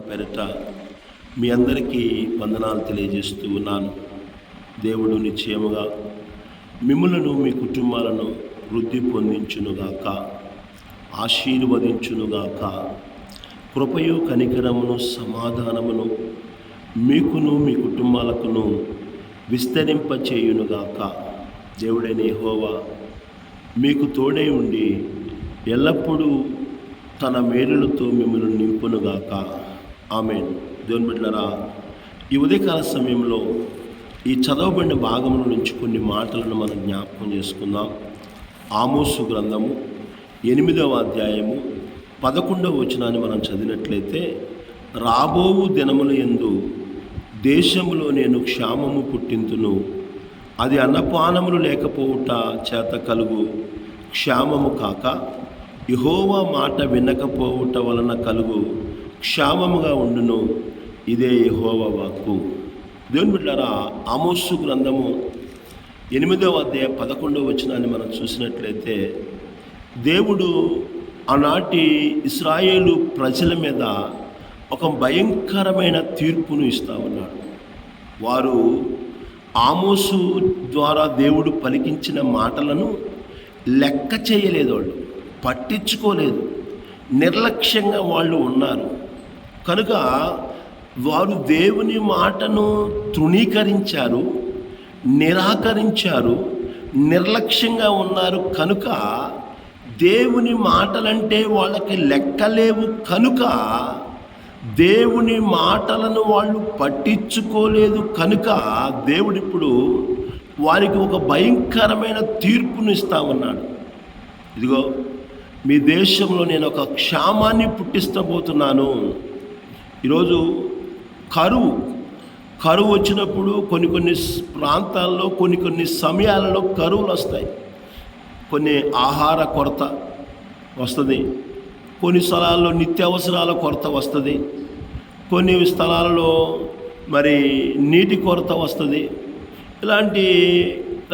పేరిట మీ అందరికీ వందనాలు తెలియజేస్తూ ఉన్నాను. దేవుడు నిశ్చయముగా మిమ్ములను మీ కుటుంబాలను వృద్ధి పొందించునుగాక, ఆశీర్వదించునుగాక. కృపయు కనికరమును సమాధానమును మీకును మీ కుటుంబాలకును విస్తరింపచేయునుగాక. దేవుడైన యెహోవా మీకు తోడై ఉండి ఎల్లప్పుడూ తన మేలులతో మిమ్మల్ని నింపునుగాక. ఆమేన్. దేవుని బిడ్డలారా, ఈ ఉదయకాల సమయంలో ఈ చదవబడిన భాగముల నుంచి కొన్ని మాటలను మనం జ్ఞాపకం చేసుకుందాం. ఆమోసు గ్రంథము 8వ అధ్యాయము 11వ వచనాన్ని మనం చదివినట్లయితే, రాబోవు దినముల యందు దేశములో నేను క్షామము పుట్టింతును, అది అన్నపానములు లేకపోవుట చేత కలుగు క్షామము కాక యెహోవా మాట వినకపోవుట వలన కలుగు క్షామముగా ఉండును, ఇదే యెహోవా వాక్కు. దేవుని బిడ్డలారా, ఆమోసు గ్రంథము 8వ అధ్యాయం 11వ వచనాన్ని మనం చూసినట్లయితే, దేవుడు ఆనాటి ఇశ్రాయేలు ప్రజల మీద ఒక భయంకరమైన తీర్పును ఇస్తా ఉన్నాడు. వారు ఆమోసు ద్వారా దేవుడు పలికించిన మాటలను లెక్క చేయలేదు, వాళ్ళు పట్టించుకోలేదు, నిర్లక్ష్యంగా వాళ్ళు ఉన్నారు. కనుక వారు దేవుని మాటను తృణీకరించారు, నిరాకరించారు, నిర్లక్ష్యంగా ఉన్నారు. కనుక దేవుని మాటలంటే వాళ్ళకి లెక్కలేవు. కనుక దేవుని మాటలను వాళ్ళు పట్టించుకోలేదు. కనుక దేవుడు ఇప్పుడు వారికి ఒక భయంకరమైన తీర్పును ఇస్తా ఉన్నాడు. ఇదిగో, మీ దేశంలో నేను ఒక క్షామాన్ని పుట్టిస్తబోతున్నాను. ఈరోజు కరువు వచ్చినప్పుడు కొన్ని ప్రాంతాల్లో కొన్ని సమయాలలో కరువులు వస్తాయి. కొన్ని ఆహార కొరత వస్తుంది, కొన్ని స్థలాల్లో నిత్యావసరాల కొరత వస్తుంది, కొన్ని స్థలాలలో మరి నీటి కొరత వస్తుంది. ఇలాంటి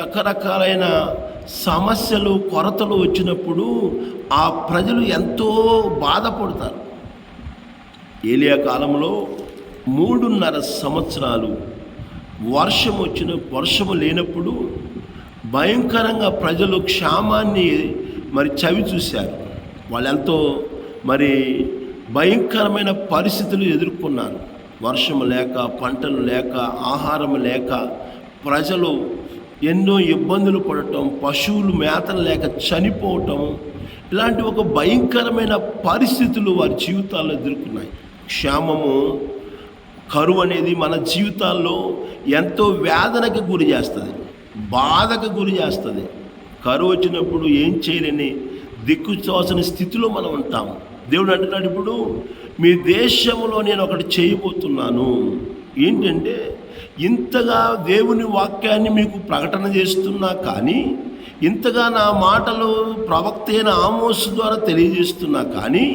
రకరకాలైన సమస్యలు, కొరతలు వచ్చినప్పుడు ఆ ప్రజలు ఎంతో బాధపడతారు. ఏలియా కాలంలో 3.5 సంవత్సరాలు వర్షము లేనప్పుడు భయంకరంగా ప్రజలు క్షామాన్ని చవి చూశారు. వాళ్ళెంతో భయంకరమైన పరిస్థితులు ఎదుర్కొన్నారు. వర్షము లేక, పంటలు లేక, ఆహారం లేక ప్రజలు ఎన్నో ఇబ్బందులు పడటం, పశువులు మేతలు లేక చనిపోవటం, ఇలాంటి ఒక భయంకరమైన పరిస్థితులు వారి జీవితాల్లో ఎదుర్కొన్నాయి. క్షామము, కరువు అనేది మన జీవితాల్లో ఎంతో వేదనకు గురి చేస్తుంది, బాధకు గురి చేస్తుంది. కరువు వచ్చినప్పుడు ఏం చేయలేని దిక్కుతోచని స్థితిలో మనం ఉంటాము. దేవుడు అంటున్నాడు, ఇప్పుడు మీ దేశంలో నేను ఒకటి చేయబోతున్నాను. ఏంటంటే, ఇంతగా దేవుని వాక్యాన్ని మీకు ప్రకటన చేస్తున్నా కానీ, ఇంతగా నా మాటలు ప్రవక్త అయిన ఆమోసు ద్వారా తెలియజేస్తున్నా కానీ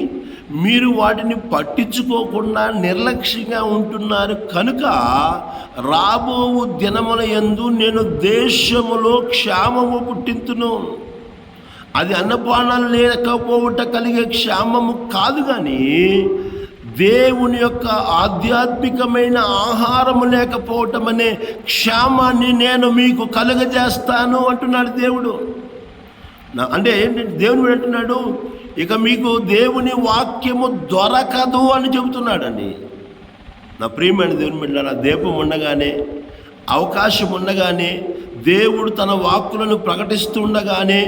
మీరు వాటిని పట్టించుకోకుండా నిర్లక్ష్యంగా ఉంటున్నారు. కనుక రాబోవు దినముల యందు నేను దేశములో క్షామము పుట్టింతును, అది అన్నపానాలు లేకపోవట కలిగే క్షామము కాదు, కానీ దేవుని యొక్క ఆధ్యాత్మికమైన ఆహారము లేకపోవటం అనే క్షామాన్ని నేను మీకు కలుగజేస్తాను అంటున్నాడు దేవుడు. అంటే ఏంటంటే, దేవుడు అంటున్నాడు, ఇక మీకు దేవుని వాక్యము దొరకదు అని చెబుతున్నాడండి. నా ప్రియమైన దేవుని బిడ్డలారా, దీపం ఉండగానే, అవకాశం ఉండగానే, దేవుడు తన వాక్కులను ప్రకటిస్తుండగానే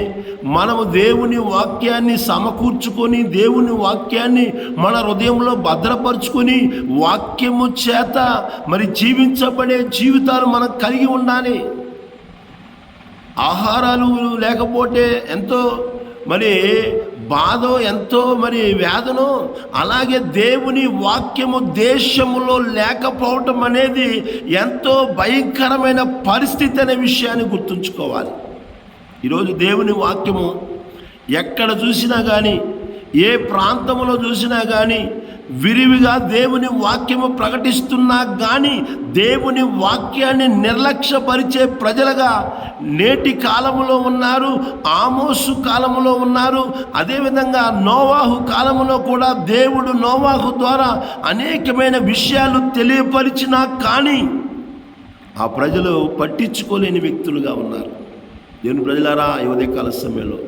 మనము దేవుని వాక్యాన్ని సమకూర్చుకొని, దేవుని వాక్యాన్ని మన హృదయంలో భద్రపరుచుకొని, వాక్యము చేత జీవించబడే జీవితాలు మనం కలిగి ఉండాలి. ఆహారాలు లేకపోతే ఎంతో బాధో, ఎంతో వేదనో, అలాగే దేవుని వాక్యము దేశములో లేకపోవటం అనేది ఎంతో భయంకరమైన పరిస్థితి అనే విషయాన్ని గుర్తుంచుకోవాలి. ఈరోజు దేవుని వాక్యము ఎక్కడ చూసినా కానీ, ఏ ప్రాంతంలో చూసినా కానీ విరివిగా దేవుని వాక్యము ప్రకటిస్తున్నా కానీ దేవుని వాక్యాన్ని నిర్లక్ష్యపరిచే ప్రజలుగా నేటి కాలములో ఉన్నారు. ఆమోసు కాలములో ఉన్నారు. అదేవిధంగా నోవాహు కాలములో కూడా దేవుడు నోవాహు ద్వారా అనేకమైన విషయాలు తెలియపరిచినా కానీ ఆ ప్రజలు పట్టించుకోలేని వ్యక్తులుగా ఉన్నారు. దేవుని ప్రజలారా, ఈ ఉదయకాల సమయంలో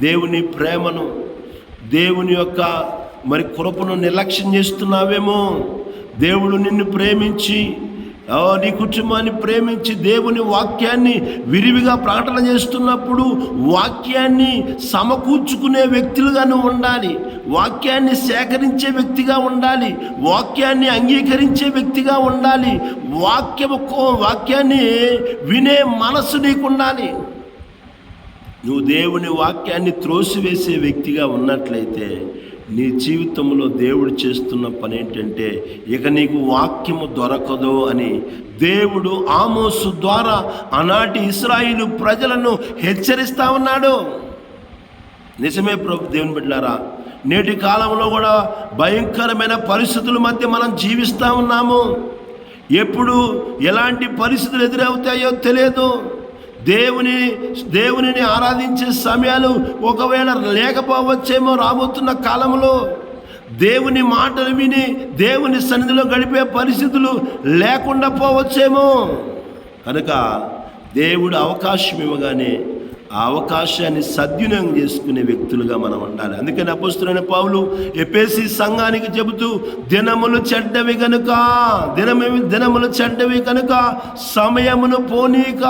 దేవుని ప్రేమను, దేవుని యొక్క కృపను నిర్లక్ష్యం చేస్తున్నావేమో. దేవుడు నిన్ను ప్రేమించి, నీ కుటుంబాన్ని ప్రేమించి దేవుని వాక్యాన్ని విరివిగా ప్రకటన చేస్తున్నప్పుడు వాక్యాన్ని సమకూర్చుకునే వ్యక్తులుగా నువ్వు ఉండాలి. వాక్యాన్ని సేకరించే వ్యక్తిగా ఉండాలి. వాక్యాన్ని అంగీకరించే వ్యక్తిగా ఉండాలి. వాక్యాన్ని వినే మనసు నీకు ఉండాలి. నువ్వు దేవుని వాక్యాన్ని త్రోసివేసే వ్యక్తిగా ఉన్నట్లయితే నీ జీవితంలో దేవుడు చేస్తున్న పని ఏంటంటే, ఇక నీకు వాక్యము దొరకదు అని దేవుడు ఆమోసు ద్వారా ఆనాటి ఇశ్రాయేలు ప్రజలను హెచ్చరిస్తా ఉన్నాడు. నిజమే దేవుని బిడ్డలారా, నేటి కాలంలో కూడా భయంకరమైన పరిస్థితుల మధ్య మనం జీవిస్తూ ఉన్నాము. ఎప్పుడు ఎలాంటి పరిస్థితులు ఎదురవుతాయో తెలియదు. దేవునిని ఆరాధించే సమయాలు ఒకవేళ లేకపోవచ్చేమో రాబోతున్న కాలంలో. దేవుని మాటలు విని దేవుని సన్నిధిలో గడిపే పరిస్థితులు లేకుండా పోవచ్చేమో. కనుక దేవుడు అవకాశం ఇవ్వగానే ఆ అవకాశాన్ని సద్వినియోగం చేసుకునే వ్యక్తులుగా మనం ఉండాలి. అందుకని అపోస్తలుడైన పౌలు ఎఫెసీ సంఘానికి చెబుతూ, దినములు చెడ్డవి కనుక సమయమును పోనీక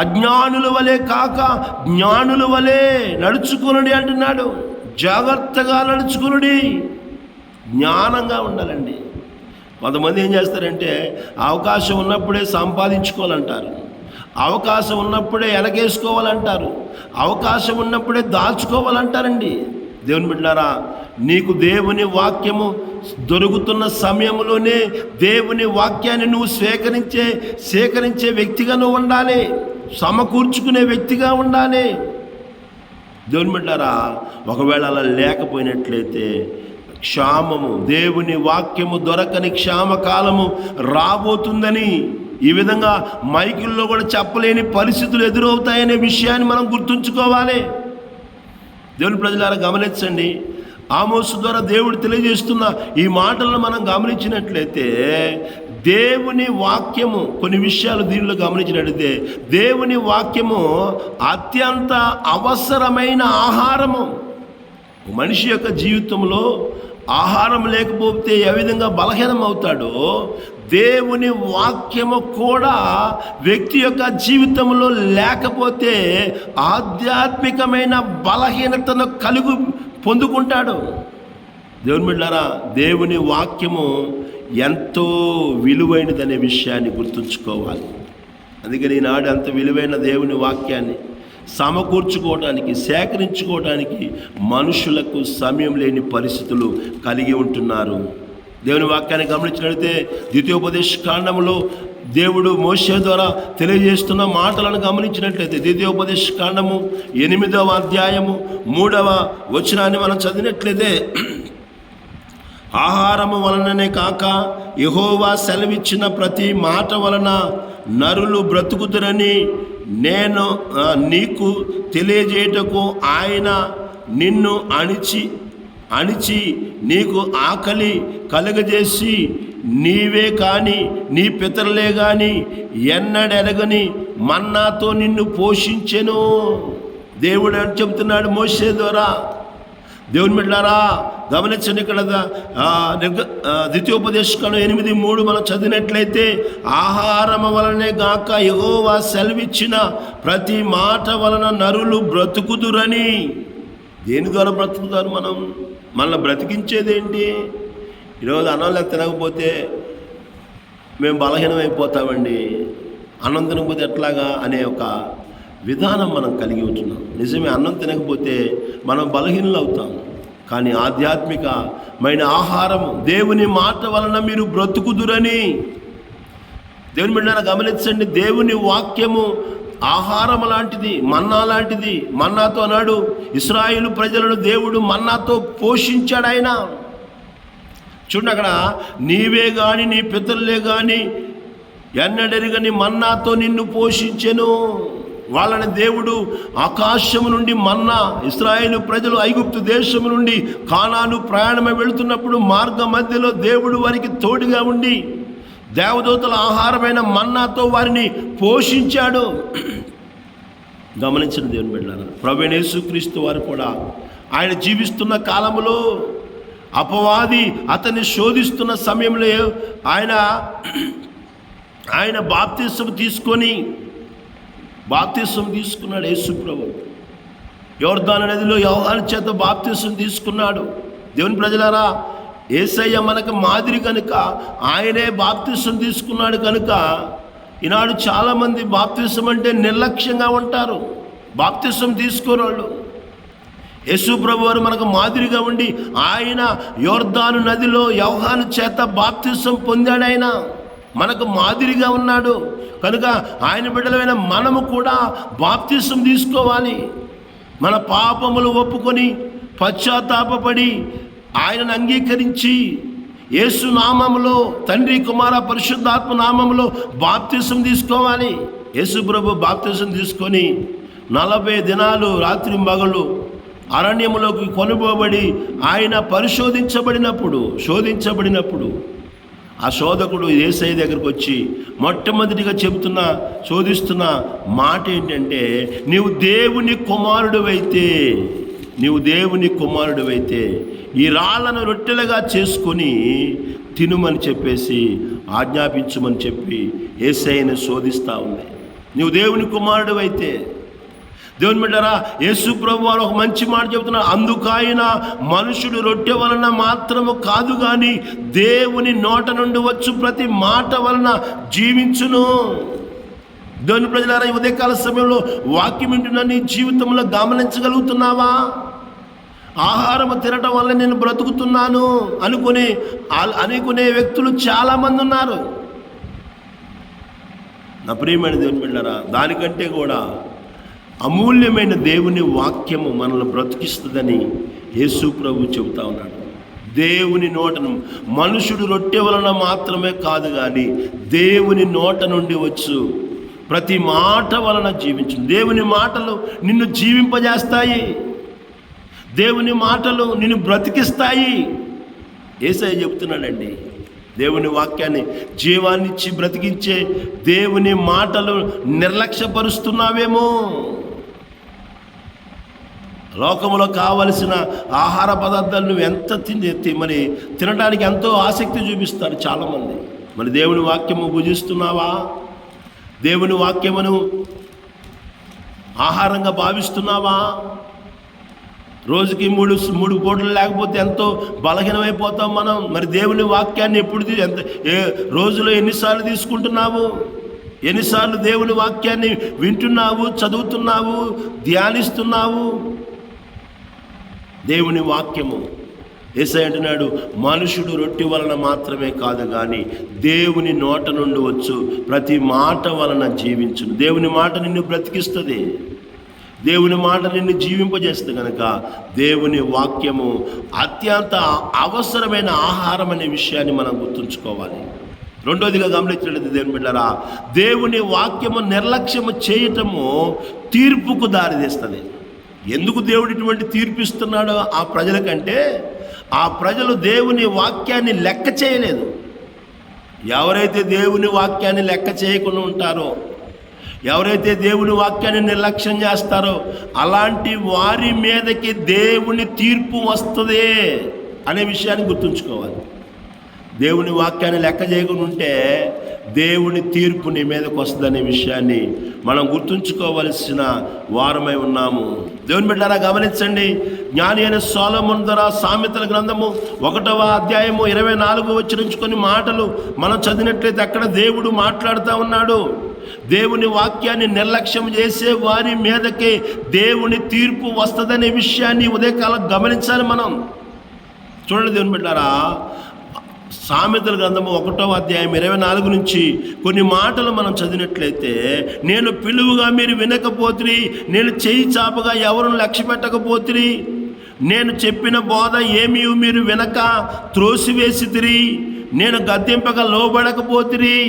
అజ్ఞానుల వలె కాక జ్ఞానుల వలె నడుచుకునుడి అంటున్నాడు. జాగ్రత్తగా నడుచుకునుడి, జ్ఞానంగా ఉండాలండి. కొంతమంది ఏం చేస్తారంటే అవకాశం ఉన్నప్పుడే సంపాదించుకోవాలంటారు, అవకాశం ఉన్నప్పుడే వెనకేసుకోవాలంటారు, అవకాశం ఉన్నప్పుడే దాచుకోవాలంటారండి. దేవుని బిడ్డలారా, నీకు దేవుని వాక్యము దొరుకుతున్న సమయంలోనే దేవుని వాక్యాన్ని నువ్వు సేకరించే వ్యక్తిగా నువ్వు ఉండాలి. సమకూర్చుకునే వ్యక్తిగా ఉండాలి. దేవుని బిడ్డలారా, ఒకవేళ అలా లేకపోయినట్లయితే క్షామము, దేవుని వాక్యము దొరకని క్షామకాలము రాబోతుందని ఈ విధంగా మైకుల్లో కూడా చెప్పలేని పరిస్థితులు ఎదురవుతాయనే విషయాన్ని మనం గుర్తుంచుకోవాలి. దేవుని ప్రజలారా గమనించండి. ఆమోసు ద్వారా దేవుడు తెలియజేస్తున్న ఈ మాటలను మనం గమనించినట్లయితే దేవుని వాక్యము, కొన్ని విషయాలు దీనిలో గమనించినట్లయితే దేవుని వాక్యము అత్యంత అవసరమైన ఆహారము. మనిషి యొక్క జీవితంలో ఆహారం లేకపోతే ఏ విధంగా బలహీనం అవుతాడో, దేవుని వాక్యము కూడా వ్యక్తి యొక్క జీవితంలో లేకపోతే ఆధ్యాత్మికమైన బలహీనతను పొందుకుంటాడు. దేవుని బిడ్డలారా, దేవుని వాక్యము ఎంతో విలువైనదనే విషయాన్ని గుర్తుంచుకోవాలి. అందుకని ఈనాడు అంత విలువైన దేవుని వాక్యాన్ని సమకూర్చుకోవడానికి, సేకరించుకోవడానికి మనుషులకు సమయం లేని పరిస్థితులు కలిగి ఉంటున్నారు. దేవుని వాక్యాన్ని గమనించినట్లయితే ద్వితీయోపదేశ కాండములో దేవుడు మోషే ద్వారా తెలియజేస్తున్న మాటలను గమనించినట్లయితే ద్వితీయోపదేశ కాండము 8వ అధ్యాయము 3వ వచనాన్ని మనం చదివినట్లయితే, ఆహారము వలననే కాక యెహోవా సెలవిచ్చిన ప్రతి మాట వలన నరులు బ్రతుకుదురని నేను నీకు తెలియజేయటకు ఆయన నిన్ను అణిచి నీకు ఆకలి కలుగజేసి నీవే కాని నీ పితరులే కాని ఎన్నడెరగని మన్నాతో నిన్ను పోషించెను. దేవుడు అని చెబుతున్నాడు మోషే ద్వారా. దేవుని బిడ్డలారా గమనించండి, ఇక్కడ ద్వితీయోపదేశకాండం 8:3 మనం చదివినట్లయితే, ఆహారం వలనే గాక యెహోవా సెలవిచ్చిన ప్రతి మాట వలన నరులు బ్రతుకుదురని. దేని ద్వారా బ్రతుకుతారు? మనల్ని బ్రతికించేదేంటి? ఈరోజు అన్నం తినకపోతే మేము బలహీనమైపోతామండి, అన్నం తినకపోతే ఎట్లాగా అనే ఒక విధానం మనం కలిగి ఉంటున్నాం. నిజమే, అన్నం తినకపోతే మనం బలహీనలు అవుతాం. కానీ ఆధ్యాత్మికమైన ఆహారం దేవుని మాట వలన మీరు బ్రతుకుదురని. దేవుని బిడ్డలారా గమనించండి, దేవుని వాక్యము ఆహారం లాంటిది, మన్నా లాంటిది. మన్నాతో అన్నాడు ఇశ్రాయేలు ప్రజలను దేవుడు మన్నాతో పోషించాడు. ఆయన చూడండి, అక్కడ నీవే గాని నీ పితరులే గాని ఎన్నడెరుగని మన్నాతో నిన్ను పోషించెను. వాళ్ళని దేవుడు ఆకాశము నుండి మన్నా, ఇశ్రాయేలు ప్రజలు ఐగుప్తు దేశము నుండి కానాను ప్రయాణమై వెళుతున్నప్పుడు మార్గ మధ్యలో దేవుడు వారికి తోడుగా ఉండి దేవదూతల ఆహారమైన మన్నాతో వారిని పోషించాడు. గమనించిన దేవుని బిడ్డలారా, ప్రభువైన యేసుక్రీస్తు వారు కూడా ఆయన జీవిస్తున్న కాలంలో అపవాది అతన్ని శోధిస్తున్న సమయంలో ఆయన బాప్తిసం తీసుకున్నాడు. యేసు ప్రభు యోర్దాను నదిలో యోహాను చేత బాప్తిసం తీసుకున్నాడు. దేవుని ప్రజలారా, యేసయ్య మనకు మాదిరి కనుక ఆయనే బాప్తిసం తీసుకున్నాడు కనుక ఈనాడు చాలామంది బాప్తిసం అంటే నిర్లక్ష్యంగా ఉంటారు, బాప్తిసం తీసుకోరాళ్ళు. యేసు ప్రభు వారు మనకు మాదిరిగా ఉండి ఆయన యోర్దాను నదిలో యోహాను చేత బాప్తిసం పొందాడు. ఆయన మనకు మాదిరిగా ఉన్నాడు కనుక ఆయన బిడ్డలైన మనము కూడా బాప్తిసం తీసుకోవాలి. మన పాపములు ఒప్పుకొని పశ్చాత్తాపపడి ఆయనను అంగీకరించి యేసు నామములో, తండ్రి కుమార పరిశుద్ధాత్మ నామములో బాప్తిసం తీసుకోవాలి. యేసు ప్రభు బాప్తిసం తీసుకొని 40 దినాలు రాత్రి మగళ్ళు అరణ్యములోకి కొనుపోబడి ఆయన శోధించబడినప్పుడు ఆ శోధకుడు యేసయ్య దగ్గరకు వచ్చి మొట్టమొదటిగా శోధిస్తున్న మాట ఏంటంటే, నీవు దేవుని కుమారుడివైతే ఈ రాళ్ళను రొట్టెలుగా చేసుకొని తినుమని చెప్పేసి ఆజ్ఞాపించమని చెప్పి యేసయ్యను శోధిస్తూ ఉంది. నీవు దేవుని కుమారుడివైతే, దేవుని బిడ్డలారా, యేసు ప్రభు వారు ఒక మంచి మాట చెబుతున్నారు. అందుకైన మనుషుడు రొట్టె వలన మాత్రము కాదు కానీ దేవుని నోట నుండి వచ్చు ప్రతి మాట వలన జీవించును. దేవుని ప్రజలారా, ఈ ఉదయకాల సమయంలో వాక్యం వింటున్న నీ జీవితంలో గమనించగలుగుతున్నావా? ఆహారం తినటం వల్ల నేను బ్రతుకుతున్నాను అనుకునే వ్యక్తులు చాలామంది ఉన్నారు. నా ప్రియమైన దేవుని బిడ్డలారా, దానికంటే కూడా అమూల్యమైన దేవుని వాక్యము మనల్ని బ్రతికిస్తుందని యేసు ప్రభు చెబుతా ఉన్నాడు. దేవుని నోటను మనుషుడు రొట్టె వలన మాత్రమే కాదు కానీ దేవుని నోట నుండి వచ్చు ప్రతి మాట వలన జీవించు. దేవుని మాటలు నిన్ను జీవింపజేస్తాయి, దేవుని మాటలు నిన్ను బ్రతికిస్తాయి. యేసయ్య చెబుతున్నాడండి, దేవుని వాక్యాన్ని జీవాన్నిచ్చి బ్రతికించే దేవుని మాటలు నిర్లక్ష్యపరుస్తున్నావేమో. లోకంలో కావలసిన ఆహార పదార్థాలు నువ్వు ఎంత మరి తినడానికి ఎంతో ఆసక్తి చూపిస్తారు చాలామంది. మరి దేవుని వాక్యము భుజిస్తున్నావా? దేవుని వాక్యమును ఆహారంగా భావిస్తున్నావా? రోజుకి మూడు పూటలు లేకపోతే ఎంతో బలహీనమైపోతాం మనం. మరి దేవుని వాక్యాన్ని రోజులో ఎన్నిసార్లు తీసుకుంటున్నావు? ఎన్నిసార్లు దేవుని వాక్యాన్ని వింటున్నావు, చదువుతున్నావు, ధ్యానిస్తున్నావు? దేవుని వాక్యము యేసయ్య అంటున్నాడు, మనుషుడు రొట్టె వలన మాత్రమే కాదు కానీ దేవుని నోట నుండి వచ్చు ప్రతి మాట వలన జీవించును. దేవుని మాట నిన్ను బ్రతికిస్తుంది, దేవుని మాట నిన్ను జీవింపజేస్తుంది. కనుక దేవుని వాక్యము అత్యంత అవసరమైన ఆహారం అనే విషయాన్ని మనం గుర్తుంచుకోవాలి. రెండోదిగా గమనించినట్లయితే దేవుని బిడ్డలారా, దేవుని వాక్యము నిర్లక్ష్యము చేయటము తీర్పుకు దారితీస్తుంది. ఎందుకు దేవుడు ఇటువంటి తీర్పిస్తున్నాడో ఆ ప్రజలకంటే, ఆ ప్రజలు దేవుని వాక్యాన్ని లెక్క చేయలేదు. ఎవరైతే దేవుని వాక్యాన్ని లెక్క చేయకుండా ఉంటారో, ఎవరైతే దేవుని వాక్యాన్ని నిర్లక్ష్యం చేస్తారో అలాంటి వారి మీదకి దేవుని తీర్పు వస్తుంది అనే విషయాన్ని గుర్తుంచుకోవాలి. దేవుని వాక్యాన్ని లెక్క చేయకుండా ఉంటే దేవుని తీర్పు నీ మీదకి వస్తుందనే విషయాన్ని మనం గుర్తుంచుకోవలసిన వారమై ఉన్నాము. దేవుని బిడ్డలారా, గమనించండి. జ్ఞాని అయిన సొలొమోను ద్వారా సామెతల గ్రంథము 1వ అధ్యాయము 24 నుంచి కొన్ని మాటలు మనం చదివినట్లయితే అక్కడ దేవుడు మాట్లాడుతూ ఉన్నాడు. దేవుని వాక్యాన్ని నిర్లక్ష్యం చేసే వారి మీదకే దేవుని తీర్పు వస్తుందనే విషయాన్ని ఉదయకాలం గమనించాలి మనం. చూడండి దేవుని బిడ్డలారా, సామెతల గ్రంథము 1వ అధ్యాయం 24 నుంచి కొన్ని మాటలు మనం చదివినట్లయితే, నేను పిలువుగా మీరు వినకపోతిరి, నేను చేయి చాపగా ఎవరిని లక్ష్య పెట్టకపోతిరి, నేను చెప్పిన బోధ ఏమీ మీరు వినక త్రోసివేసితిరి. నేను గద్దింపక లోబడకపోతిరి.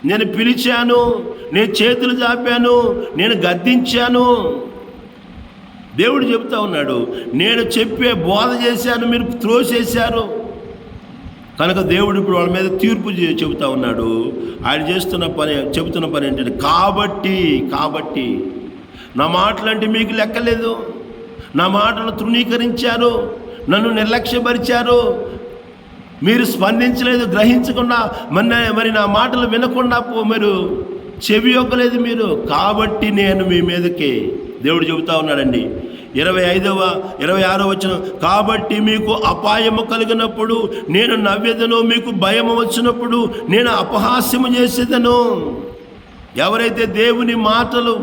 నేను పిలిచాను, నేను చేతులు చాపాను, నేను గద్దించాను. దేవుడు చెప్తా ఉన్నాడు, నేను చెప్పే బోధ చేశాను, మీరు త్రోసేశారు. కనుక దేవుడు ఇప్పుడు వాళ్ళ మీద తీర్పు చెబుతా ఉన్నాడు. ఆయన చెబుతున్న పని ఏంటంటే, కాబట్టి నా మాటలంటే మీకు లెక్కలేదు. నా మాటలు తృణీకరించారు, నన్ను నిర్లక్ష్యపరిచారు, మీరు స్పందించలేదు, గ్రహించకుండా మరి నా మాటలు వినకుండా మీరు చెవి యొక్కలేదు మీరు. కాబట్టి నేను మీ మీదకి, దేవుడు చెబుతా ఉన్నాడండి 26వ వచనం, కాబట్టి మీకు అపాయము కలిగినప్పుడు నేను నవ్వెదను, మీకు భయము వచ్చినప్పుడు నేను అపహాస్యము చేసేదను. ఎవరైతే దేవుని మాటలు,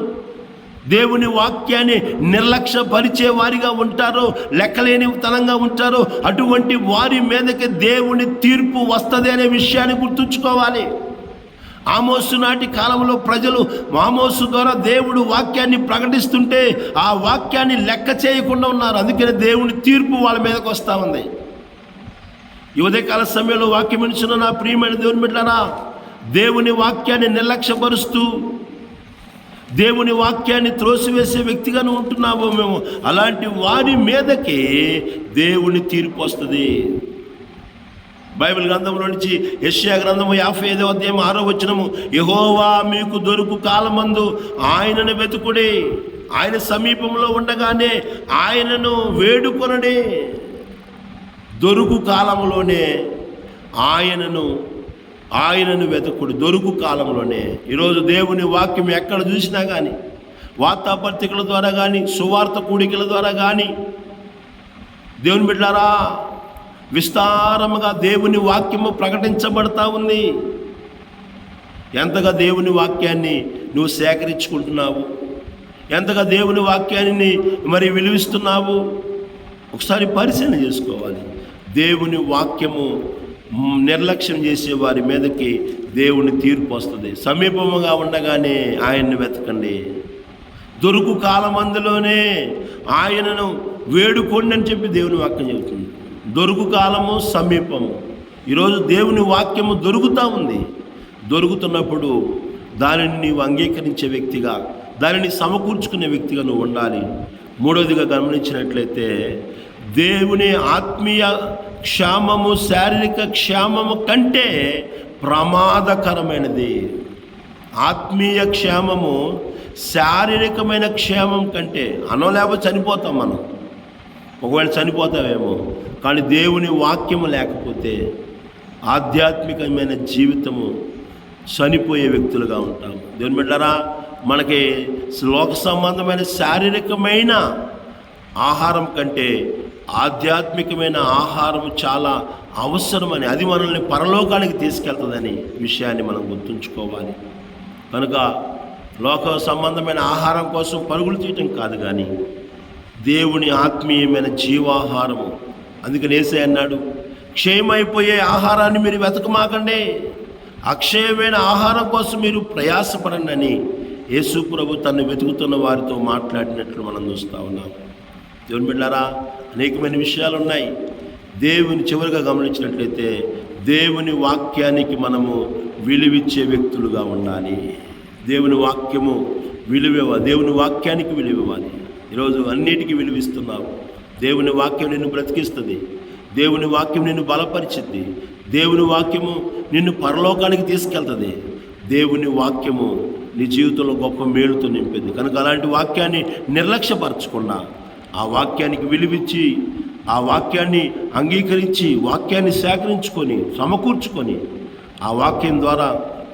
దేవుని వాక్యాన్ని నిర్లక్ష్యపరిచే వారిగా ఉంటారో, లెక్కలేని తనంగా ఉంటారో, అటువంటి వారి మీదకి దేవుని తీర్పు వస్తుంది అనే విషయాన్ని గుర్తుంచుకోవాలి. ఆమోసు నాటి కాలంలో ప్రజలు ఆమోసు ద్వారా దేవుడు వాక్యాన్ని ప్రకటిస్తుంటే ఆ వాక్యాన్ని లెక్క చేయకుండా ఉన్నారు. అందుకని దేవుని తీర్పు వాళ్ళ మీదకి వస్తూ ఉంది. ఈ ఉదయకాల సమయంలో వాక్యం వినిచిన నా ప్రియమైన దేవుని బిడ్డలారా, దేవుని వాక్యాన్ని నిర్లక్ష్యపరుస్తూ దేవుని వాక్యాన్ని త్రోసివేసే వ్యక్తిగానే ఉంటున్నామో మేము, అలాంటి వారి మీదకి దేవుని తీర్పు వస్తుంది. బైబిల్ గ్రంథంలో నుంచి యెషయా గ్రంథము 55వ అధ్యాయం 6వ వచనము, యెహోవా మీకు దొరుకు కాలమందు ఆయనను వెతుకుడి, ఆయన సమీపంలో ఉండగానే ఆయనను వేడుకొనడి. దొరుకు కాలంలోనే ఆయనను వెతుకుడు, దొరుకు కాలంలోనే. ఈరోజు దేవుని వాక్యం ఎక్కడ చూసినా కానీ, వార్తాపత్రికల ద్వారా కానీ, సువార్త కూడికల ద్వారా కానీ, దేవుని బిడ్డలారా, విస్తారముగా దేవుని వాక్యము ప్రకటించబడతా ఉంది. ఎంతగా దేవుని వాక్యాన్ని నువ్వు సేకరించుకుంటున్నావు, ఎంతగా దేవుని వాక్యాన్ని మరి విలువిస్తున్నావు, ఒకసారి పరిశీలన చేసుకోవాలి. దేవుని వాక్యము నిర్లక్ష్యం చేసే వారి మీదకి దేవుని తీర్పు వస్తుంది. సమీపముగా ఉండగానే ఆయన్ని వెతకండి. దొరుకు కాలమందులోనే ఆయనను వేడుకోండి అని చెప్పి దేవుని వాక్యం చెబుతుంది. దొరుకు కాలము సమీపము. ఈరోజు దేవుని వాక్యము దొరుకుతూ ఉంది. దొరుకుతున్నప్పుడు దానిని నీవు అంగీకరించే వ్యక్తిగా, దానిని సమకూర్చుకునే వ్యక్తిగా నువ్వు ఉండాలి. మూడవదిగా గమనించినట్లయితే, దేవుని ఆత్మీయ క్షేమము శారీరక క్షేమము కంటే ప్రమాదకరమైనది. ఆత్మీయ క్షేమము శారీరకమైన క్షేమం కంటే, లేకపోతే చనిపోతాం మనం, ఒకవేళ చనిపోతావేమో, కానీ దేవుని వాక్యము లేకపోతే ఆధ్యాత్మికమైన జీవితము చనిపోయే వ్యక్తులుగా ఉంటాము. దేవుని బిడ్డలారా, మనకి లోక సంబంధమైన శారీరకమైన ఆహారం కంటే ఆధ్యాత్మికమైన ఆహారం చాలా అవసరమని, అది మనల్ని పరలోకానికి తీసుకెళ్తుందని విషయాన్ని మనం గుర్తుంచుకోవాలి. కనుక లోక సంబంధమైన ఆహారం కోసం పరుగులు తీయటం కాదు, కానీ దేవుని ఆత్మీయమైన జీవాహారము. అందుకని యేసయ్య అన్నాడు, క్షయమైపోయే ఆహారాన్ని మీరు వెతకమాకండి, అక్షయమైన ఆహారం కోసం మీరు ప్రయాసపడండి అని యేసు ప్రభు తను వెతుకుతున్న వారితో మాట్లాడినట్లు మనం చూస్తూ ఉన్నాం. దేవుని బిడ్డలారా, అనేకమైన విషయాలు ఉన్నాయి. దేవుని చివరిగా గమనించినట్లయితే, దేవుని వాక్యానికి మనము విలువిచ్చే వ్యక్తులుగా ఉండాలి. దేవుని వాక్యము దేవుని వాక్యానికి విలువివ్వాలి. ఈరోజు అన్నిటికీ విలువిస్తున్నావు. దేవుని వాక్యం నిన్ను బ్రతికిస్తుంది. దేవుని వాక్యం నిన్ను బలపరిచింది. దేవుని వాక్యము నిన్ను పరలోకానికి తీసుకెళ్తుంది. దేవుని వాక్యము నీ జీవితంలో గొప్ప మేలుతో నింపింది. కనుక అలాంటి వాక్యాన్ని నిర్లక్ష్యపరచకుండా ఆ వాక్యానికి విలువిచ్చి, ఆ వాక్యాన్ని అంగీకరించి, వాక్యాన్ని సేకరించుకొని, సమకూర్చుకొని, ఆ వాక్యం ద్వారా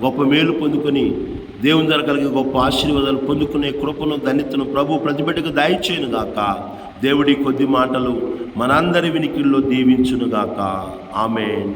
గొప్ప మేలు పొందుకొని దేవుని దగ్గర కలిగే గొప్ప ఆశీర్వాదాలు పొందుకునే కృపను, ధన్యతను ప్రభు ప్రతి బిడ్డకు దయచేయును గాక. దేవుడి కొద్ది మాటలు మనందరి వినికిల్లో దీవించును గాక. ఆమేన్.